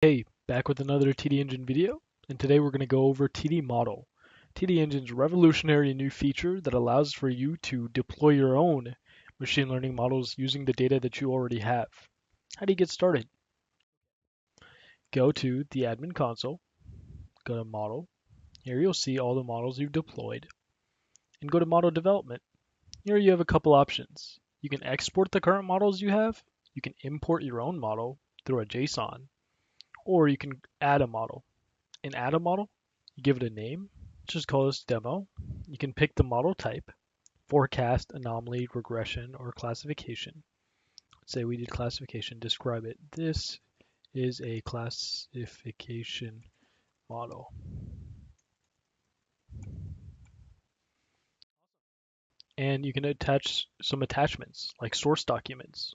Hey, back with another TDengine video, and today we're going to go over TD Model. TDengine's revolutionary new feature that allows for you to deploy your own machine learning models using the data that you already have. How do you get started? Go to the admin console, go to Model. Here you'll see all the models you've deployed, and go to Model Development. Here you have a couple options. You can export the current models you have, you can import your own model through a JSON, or you can add a model. In add a model, you give it a name. Just call this demo. You can pick the model type, forecast, anomaly, regression, or classification. Let's say we did classification, describe it. This is a classification model. And you can attach some attachments like source documents.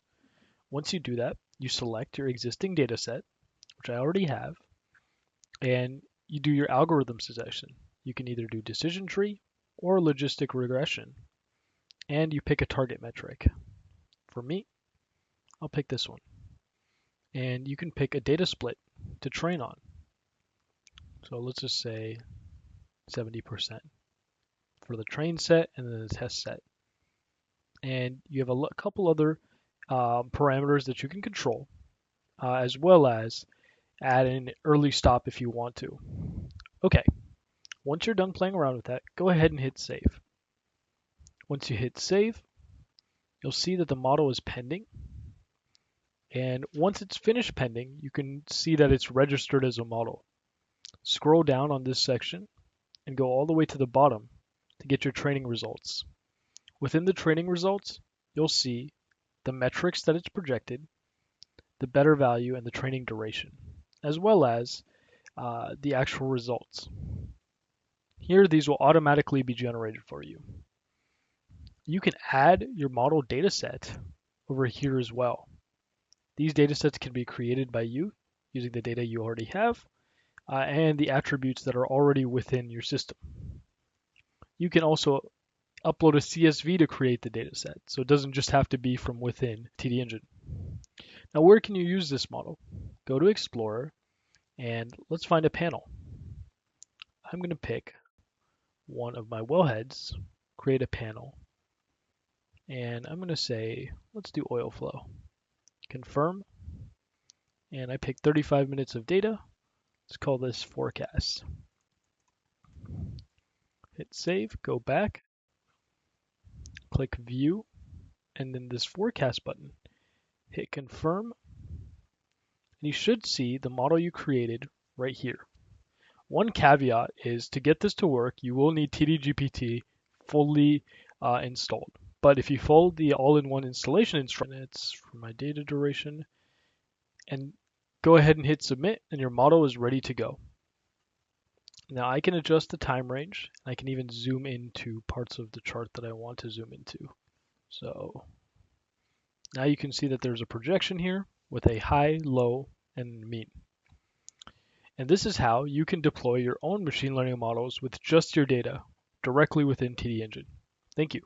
Once you do that, you select your existing data set, which I already have, and you do your algorithm selection. You can either do decision tree or logistic regression, and you pick a target metric. For me, I'll pick this one. And you can pick a data split to train on. So let's just say 70% for the train set and then the test set. And you have a couple other parameters that you can control, as well as add an early stop if you want to. Okay, once you're done playing around with that, go ahead and hit save. Once you hit save, you'll see that the model is pending. And once it's finished pending, you can see that it's registered as a model. Scroll down on this section and go all the way to the bottom to get your training results. Within the training results, you'll see the metrics that it's projected, the better value, and the training duration, as well as the actual results. Here, these will automatically be generated for you. You can add your model dataset over here as well. These datasets can be created by you using the data you already have and the attributes that are already within your system. You can also upload a CSV to create the dataset, so it doesn't just have to be from within TDengine. Now, where can you use this model? Go to Explorer, and let's find a panel. I'm going to pick one of my wellheads, create a panel, and I'm going to say, let's do oil flow. Confirm, and I pick 35 minutes of data. Let's call this forecast. Hit save, go back, click view, and then this forecast button. Hit confirm, and you should see the model you created right here. One caveat is to get this to work, you will need TDGPT fully installed. But if you follow the all-in-one installation instructions for my data duration, and go ahead and hit submit, and your model is ready to go. Now I can adjust the time range. I can even zoom into parts of the chart that I want to zoom into. So now you can see that there's a projection here with a high, low, and mean. And this is how you can deploy your own machine learning models with just your data directly within TDengine. Thank you.